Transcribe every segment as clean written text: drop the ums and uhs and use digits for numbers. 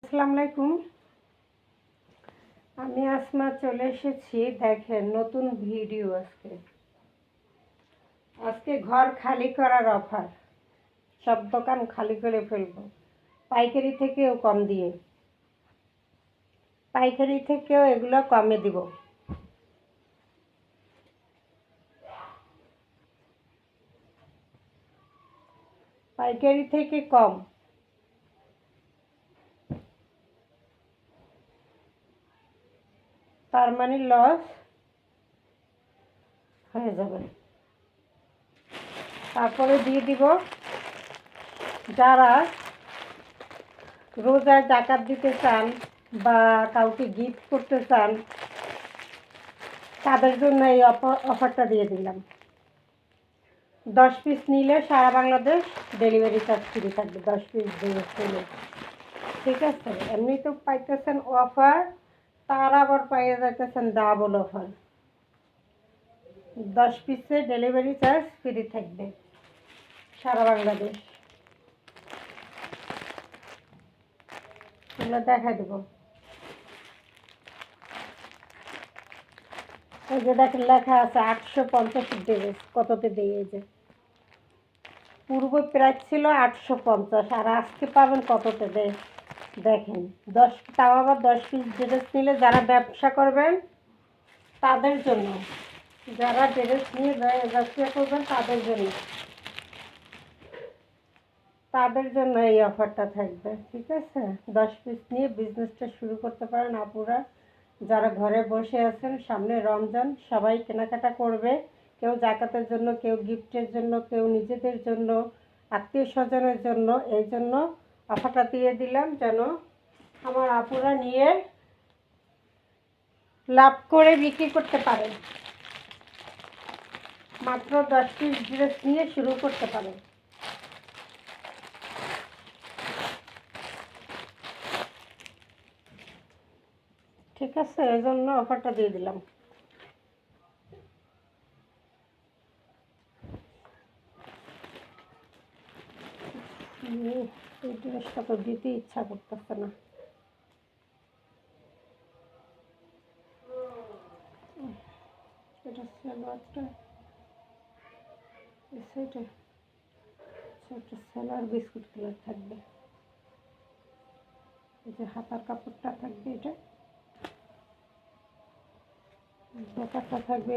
আসসালামু আলাইকুম। আমি আসমা চলে এসেছি। দেখেন নতুন ভিডিও। আজকে ঘর খালি করার অফার। সব দোকান খালি করে ফেলবো পাইকারি থেকেও কম দিয়ে। পাইকারি থেকেও এগুলো কমে দিব। পাইকারি থেকে কম। তার মানে লস হয়ে যাবে। তারপরে দিয়ে দিব যারা রোজার জাকাত দিতে চান বা কাউকে গিফট করতে চান তাদের জন্য এই অফারটা দিয়ে দিলাম। 10 পিস নিলে সারা বাংলাদেশ ডেলিভারি চার্জ ফ্রি থাকবে। 10 পিস নিলে, ঠিক আছে? এমনি তো পাইতেছেন অফার, তার আবার পাইয়ে যাইতেছেন ডাবল অফার। 10 পিসে ডেলিভারি চার্জ ফ্রি থাকবে সারা বাংলাদেশ। এগুলো দেখা দেবো। এই যে দেখেন লেখা আছে 850 ড্রেস কততে দিয়ে। যে পূর্ব প্রাইস ছিল 850 আর আজকে পাবেন কততে দেখেন। 10, তাও আবার 10 পিস ড্রেস নিলে যারা ব্যবসা করবেন তাদের জন্য, যারা ড্রেস নিয়ে ব্যবসা করবেন তাদের জন্য এই অফারটা থাকবে, ঠিক আছে? 10 পিস নিয়ে বিজনেসটা শুরু করতে পারেন আপুরা। যারা ঘরে বসে আছেন, সামনে রমজান, সবাই কেনাকাটা করবে। কেউ জাকাতের জন্য, কেউ গিফটের জন্য, কেউ নিজেদের জন্য, আত্মীয় স্বজনের জন্য। এই জন্য অফারটা দিয়ে দিলাম যেন আমার আপুরা নিয়ে লাভ করে বিক্রি করতে পারেন। মাত্র 10 পিস ড্রেস নিয়ে শুরু করতে পারেন। ঠিক আছে, এই জন্য অফারটা দিয়ে দিলাম। এই ড্রেসটা তো দিতে ইচ্ছা করতেছে না। এটা সালোয়ারটা, সেটা একটা সালোয়ার বিস্কুট কালার থাকবে। এই যে হাতার কাপড়টা থাকবে, এটা ব্যাপারটা থাকবে,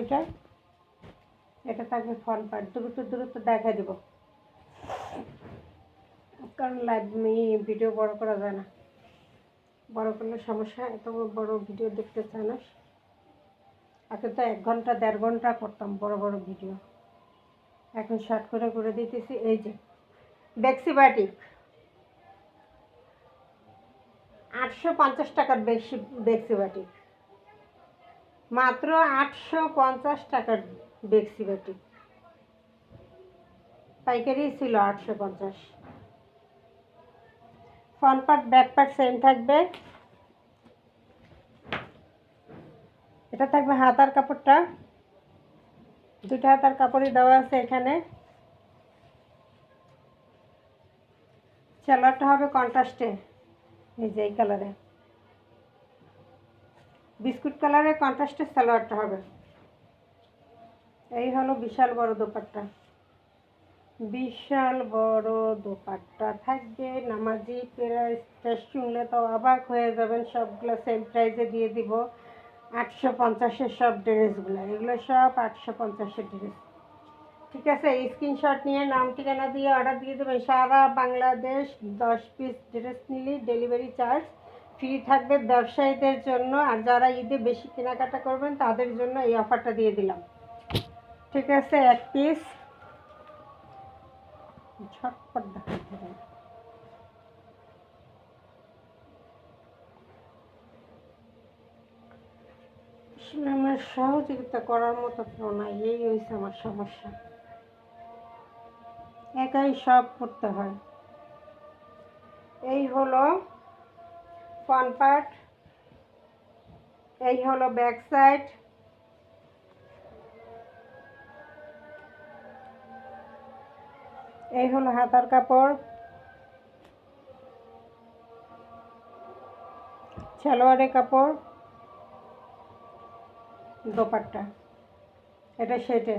এটা থাকবে ফ্রন্ট পার্ট। দ্রুত দেখা দিব, কারণ লাইভ ভিডিও বড় করা যায় না। বড় করলে সমস্যা, এত বড় ভিডিও দেখতে চায় না। আগে তো 1 ঘন্টা 1.5 ঘন্টা করতাম বড় ভিডিও, এখন শর্ট করে দিতেছি। এই যে বেক্সি বাটিক 850 টাকার বেক্সি বাটিক, মাত্র 850 টাকার বেক্সি বাটিক। পাইকারি ছিল 850। Front part back part same থাকবে। এটা থাকবে হাতার কাপড়টা, 2টা হাতার কাপড়ই দেওয়া আছে এখানে। সালোয়ারটা হবে কন্ট্রাস্টে, এই যে এই কালারে, বিস্কুট কালারের কন্ট্রাস্টে সালোয়ারটা হবে। এই হলো বিশাল বড় দোপাট্টা। বিশাল বড় দোপাট্টা থাকবে। নামাজি প্রাইস শুনলে তো অবাক হয়ে যাবেন। সবগুলো সেম প্রাইসে দিয়ে দিব। 850-এর সব ড্রেসগুলো, এগুলো সব 850-এর ড্রেস, ঠিক আছে? স্ক্রিনশট নিয়ে নাম ঠিকানা দিয়ে অর্ডার দিয়ে দেবেন। সারা বাংলাদেশ 10 পিস ড্রেস নিলে ডেলিভারি চার্জ ফ্রি থাকবে ব্যবসায়ীদের জন্য। আর যারা ঈদে বেশি কেনাকাটা করবেন তাদের জন্য এই অফারটা দিয়ে দিলাম, ঠিক আছে? 1 পিস ঝটপট দেখাতে হবে। আসলে আমার সহযোগিতা করার মতো কেউ নাই, এই হয়েছে আমার সমস্যা। একাই সব করতে হয়। এই হলো ফ্রন্ট পার্ট, এই হলো ব্যাক সাইড, এই হলো হাতার কাপড়, সালোয়ারের কাপড়, দোপাট্টা, এটা সেটে।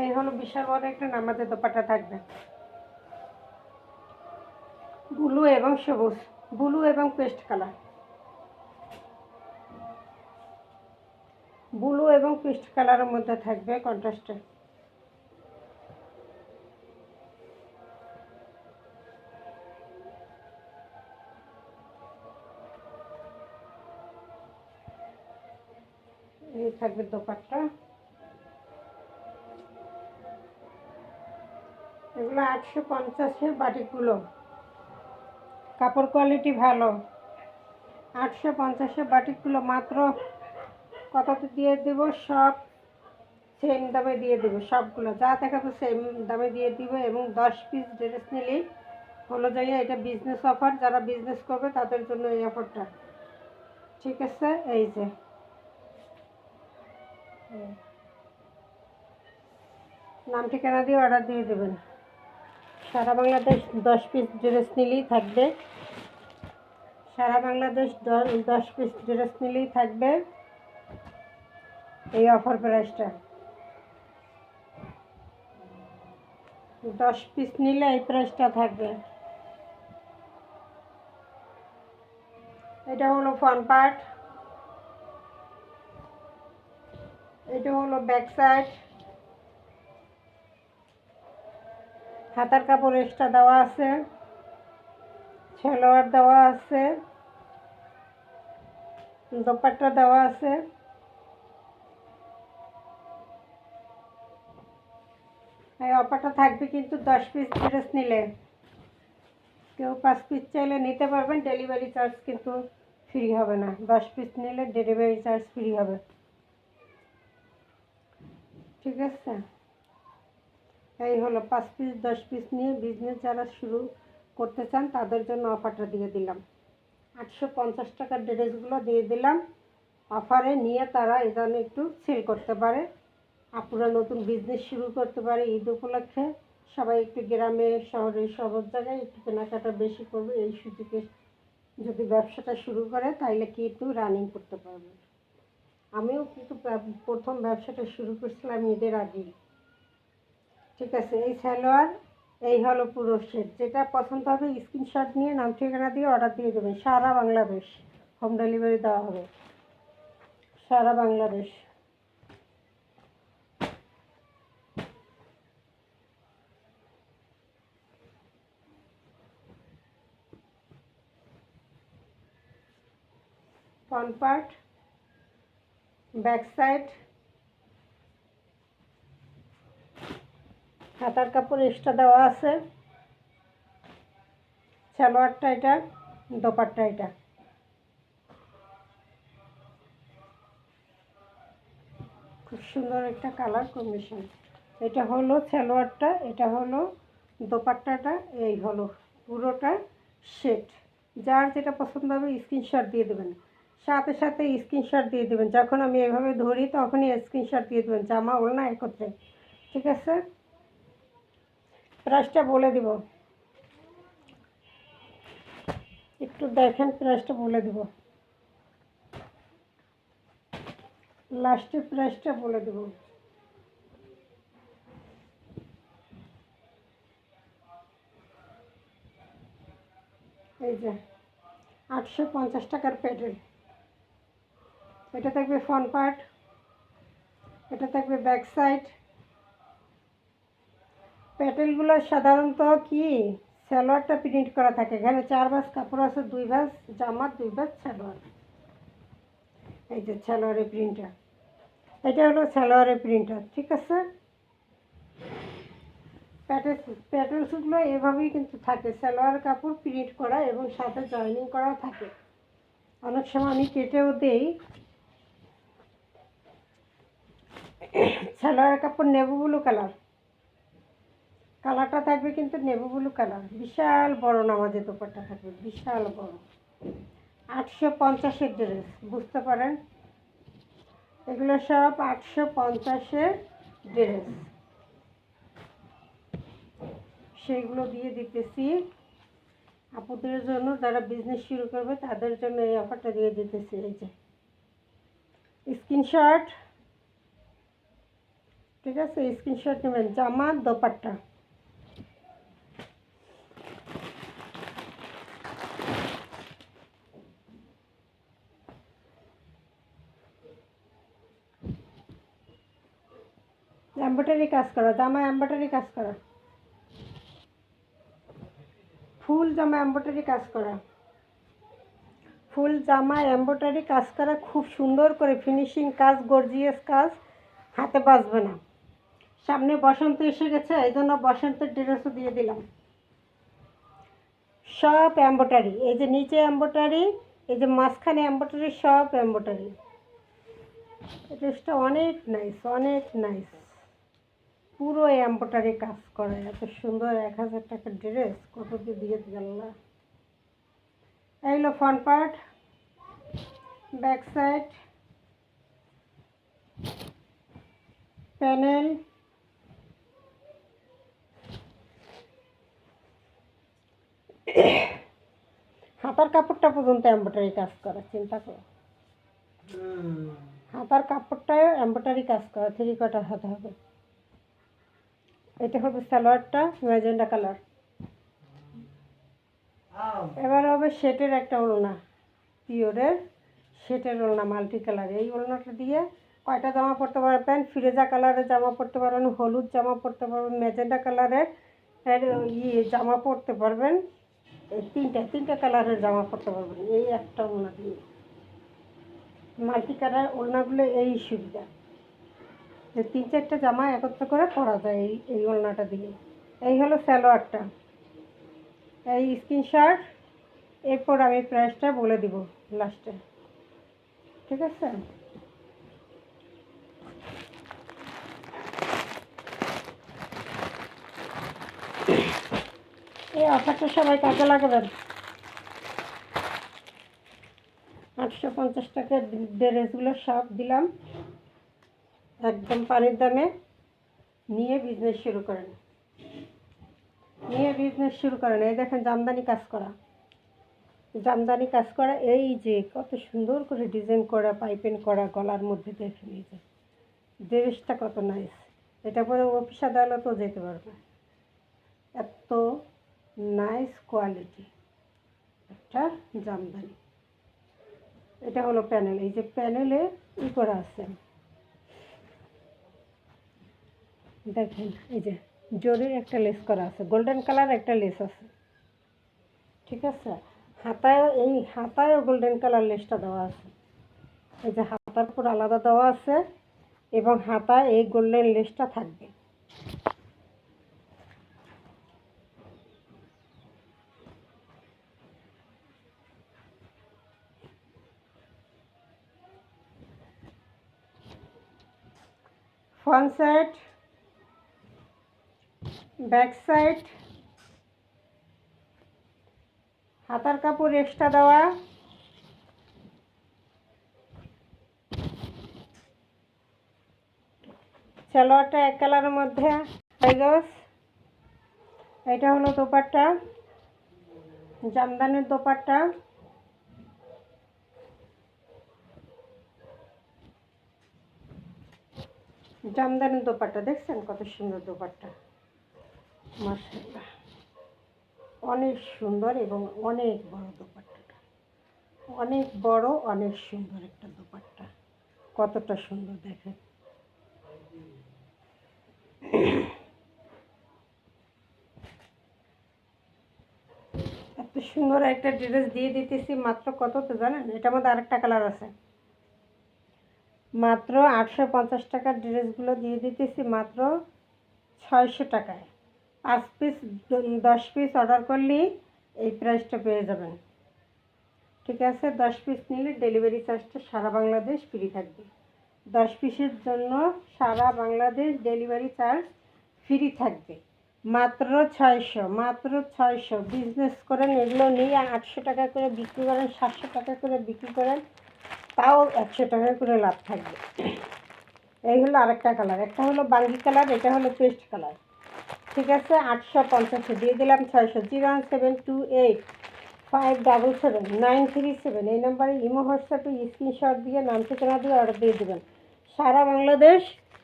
এই হলো বিশাল বড় একটা নামাজের দোপাট্টা থাকবে, ব্লু এবং সবুজ, ব্লু এবং পেস্ট কালার, ব্লু এবং পেস্ট কালারের মধ্যে থাকবে কন্ট্রাস্টে। এই থাকবে দোপাট্টা। এগুলো 850-এর বাটিকগুলো, কাপড় কোয়ালিটি ভালো। 850-এর বাটিকগুলো মাত্র কততে দিয়ে দেব? সব সেম দামে দিয়ে দেবো, সবগুলো যা দেখাবো সেম দামে দিয়ে দিব। এবং 10 পিস ড্রেস নিলেই হলো যাইয়া এটা বিজনেস অফার, যারা বিজনেস করবে তাদের জন্য এই অফারটা, ঠিক আছে? এই যে নাম ঠিকানা দিয়ে অর্ডার দিয়ে দেবেন। সারা বাংলাদেশ 10 পিস ড্রেস নিলেই থাকবে, সারা বাংলাদেশ 10 পিস ড্রেস নিলেই থাকবে এই অফার প্রাইসটা। 10 পিস নিলে এই প্রাইসটা থাকবে। এটা হলো ফ্রন্ট পার্ট, এটা হলো ব্যাক সাইড। হাতার কাপড় এক্সট্রা দেওয়া আছে, সালোয়ার দেওয়া আছে, দোপাট্টা দেওয়া আছে। এই অফারটা থাকবে কিন্তু 10 পিস ড্রেস নিলে। কেউ 5 পিস চাইলে নিতে পারবেন, ডেলিভারি চার্জ কিন্তু ফ্রি হবে না। 10 পিস নিলে ডেলিভারি চার্জ ফ্রি হবে, ঠিক আছে? এই হলো 5 পিস 10 পিস নিয়ে বিজনেস যারা শুরু করতে চান তাদের জন্য অফারটা দিয়ে দিলাম। 850 টাকার ড্রেসগুলো দিয়ে দিলাম অফারে, নিয়ে তারা এই জন্য একটু সেল করতে পারে, আপুরা নতুন বিজনেস শুরু করতে পারে। ঈদ উপলক্ষে সবাই একটু গ্রামে শহরে সব জায়গায় একটু কেনাকাটা বেশি করবে, এই সুযোগে যদি ব্যবসাটা শুরু করে তাহলে কিন্তু রানিং করতে পারবে। আমিও কিন্তু প্রথম ব্যবসাটা শুরু করছিলাম ঈদের আগেই, ঠিক আছে? এই সালোয়ার, এই হলো পুরো সেট। যেটা পছন্দ হবে স্ক্রিনশট নিয়ে নাম ঠিকানা দিয়ে অর্ডার দিয়ে দেবেন। সারা বাংলাদেশ হোম ডেলিভারি দেওয়া হবে, সারা Bangladesh. Front part, back side, হাতার কাপড় এক্সট্রা দেওয়া আছে, সালোয়ারটা এটা, দোপাট্টা এটা। খুব সুন্দর একটা কালার কম্বিনেশন। এটা হলো সালোয়ারটা, এটা হলো দোপাট্টাটা, এই হলো পুরোটা সেট। যার যেটা পছন্দ হবে স্ক্রিনশট দিয়ে দেবেন, সাথে সাথে স্ক্রিনশট দিয়ে দেবেন। যখন আমি এভাবে ধরি তখনই স্ক্রিনশট দিয়ে দেবেন, জামা ওড়না একত্রে, ঠিক আছে? প্রাইসটা বলে দিব, একটু দেখেন, প্রাইসটা বলে দিব, লাস্টের প্রাইসটা বলে দেব। এই যে 850 টাকার প্যাটেল। এটা থাকবে ফ্রন্ট পার্ট, এটা থাকবে ব্যাক সাইড। প্যাটেলগুলো সাধারণত কি সালোয়ারটা প্রিন্ট করা থাকে, এখানে 4 ভাঁজ কাপড় আছে, 2 ভাঁজ জামা, 2 ভাঁজ সালোয়ার। এই যে সালোয়ারের প্রিন্টটা, এটা হলো সালোয়ারের প্রিন্টটা, ঠিক আছে? প্যাটেলসগুলো এভাবেই কিন্তু থাকে, সালোয়ার কাপড় প্রিন্ট করা এবং সাথে জয়েনিং করা থাকে। অনেক সময় আমি কেটেও দেই, সালোয়ার কাপড় নেভি ব্লু কালার, কালারটা থাকবে কিন্তু নেভি ব্লু কালার। বিশাল বড় নামাজের দোপাট্টা থাকবে, বিশাল বড়। 850-এর ড্রেস, বুঝতে পারেন, এগুলো সব 850-এর ড্রেস। সেইগুলো দিয়ে দিতেছি আপুদের জন্য, যারা বিজনেস শুরু করবে তাদের জন্য এই অফারটা দিয়ে দিতেছি। এই যে স্ক্রিনশট, ঠিক আছে, স্ক্রিনশট নেবেন। জামা দোপাট্টা, এমব্রয়ডারি কাজ করা জামা, এমব্রয়ডারি কাজ করা, ফুল জামা এমব্রয়ডারি কাজ করা, ফুল জামা এমব্রয়ডারি কাজ করা, খুব সুন্দর করে ফিনিশিং কাজ, গর্জিয়াস কাজ, হাতে বাজবে না। সামনে বসন্ত এসে গেছে, এই জন্য বসন্তের ড্রেসও দিয়ে দিলাম। সব এমব্রয়ডারি, এই যে নিচে এমব্রয়ডারি, এই যে মাঝখানে এমব্রয়ডারি, সব এমব্রয়ডারি। ড্রেসটা অনেক নাইস, অনেক নাইস, পুরো এমব্রয়ডারি কাজ করা। এত সুন্দর 1000 টাকার ড্রেস কত দিয়ে গেল। এই হলো front part, back side, panel, হাতার কাপড়টা পর্যন্ত এমব্রয়ডারি কাজ করা, চিন্তা করো। হাতার কাপড়টাও এমব্রয়ডারি কাজ করা, 3 কোয়ার্টার হাতা হবে। এটা হবে সালোয়ারটা, ম্যাজেন্ডা কালার। এবার হবে সেটের একটা ওড়না, পিওরের সেটের ওড়না, মাল্টি কালার। এই ওড়নাটা দিয়ে কয়টা জামা পরতে পারবেন? ফিরোজা কালারের জামা পরতে পারবেন, হলুদ জামা পরতে পারবেন, ম্যাজেন্ডা কালারের জামা পরতে পারবেন, এই তিনটা কালারের জামা পরতে পারবেন এই একটা ওড়না দিয়ে। মাল্টি কালার ওড়নাগুলো এই সুবিধা, যে 3-4টা জামা একত্র করে পরা যায় এই ওড়নাটা দিয়ে। এই হলো সালোয়ারটা, এই স্ক্রিনশট। এরপর আমি প্রাইসটা বলে দিব লাস্টে, ঠিক আছে? এই অফারটা সবাই কাজে লাগাবেন। 850 টাকার ড্রেসগুলো সব দিলাম একদম পানির দামে। নিয়ে বিজনেস শুরু করেন, এই দেখেন জামদানি কাজ করা, জামদানি কাজ করা, এই যে কত সুন্দর করে ডিজাইন করা, পাইপিং করা, গলার মধ্যে দেখেন এই যে ড্রেসটা কত নাইস। এটা পরে অফিস আদালতেও যেতে পারবে, এত নাইস কোয়ালিটি একটা জামদানি। এটা হলো প্যানেল, এই যে প্যানেলে করা আছে দেখেন, এই যে জরির একটা লেস করা আছে, গোল্ডেন কালার একটা লেস আছে, ঠিক আছে? হাতায়ও গোল্ডেন কালার লেসটা দেওয়া আছে, এই যে হাতার পুরো আলাদা দেওয়া আছে এবং হাতায় এই গোল্ডেন লেসটা থাকবে। ফ্রন্ট সাইড, ব্যাক সাইড, হাতার কাপড় এক্সট্রা দেওয়া, সালোয়ারটা এক কালারের মধ্যে। এটা হলো দোপাট্টা, জামদানির দোপাট্টা, জামদানির দোপাট্টা দেখছেন কত সুন্দর দোপাট্টা, মাশাআল্লাহ অনেক সুন্দর এবং অনেক বড় দোপাট্টাটা, অনেক বড়, অনেক সুন্দর একটা দোপাট্টা, কতটা সুন্দর দেখেন। এত সুন্দর একটা ড্রেস দিয়ে দিতেছি মাত্র কততে জানেন? এটার মধ্যে আরেকটা কালার আছে, মাত্র 850 টাকার ড্রেসগুলো দিয়ে দিতেছি মাত্র 600 টাকায়। 5 পিস 10 পিস অর্ডার করলেই এই প্রাইসটা পেয়ে যাবেন, ঠিক আছে? 10 পিস নিলে ডেলিভারি চার্জটা সারা বাংলাদেশ ফ্রি থাকবে। 10 পিসের জন্য সারা বাংলাদেশ ডেলিভারি চার্জ ফ্রি থাকবে। মাত্র 600 বিজনেস করেন, এগুলো নিয়ে 800 টাকা করে বিক্রি করেন, 700 টাকা করে বিক্রি করেন, তাও 100 টাকা করে লাভ থাকবে। এই হলো আরেকটা কালার, একটা হলো বাঙ্গি কালার, এটা হলো পেস্ট কালার। ঠিক আছে, 850 দিয়ে দিলাম 600। 01728577937 এই নাম্বারে ইমো হোয়াটসঅ্যাপে স্ক্রিনশট দিয়ে নাম ঠিকানা দিয়ে অর্ডার দিয়ে দেবেন। সারা বাংলাদেশ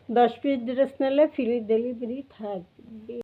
10 পিস ড্রেস নিলে ফ্রি ডেলিভারি থাকবে।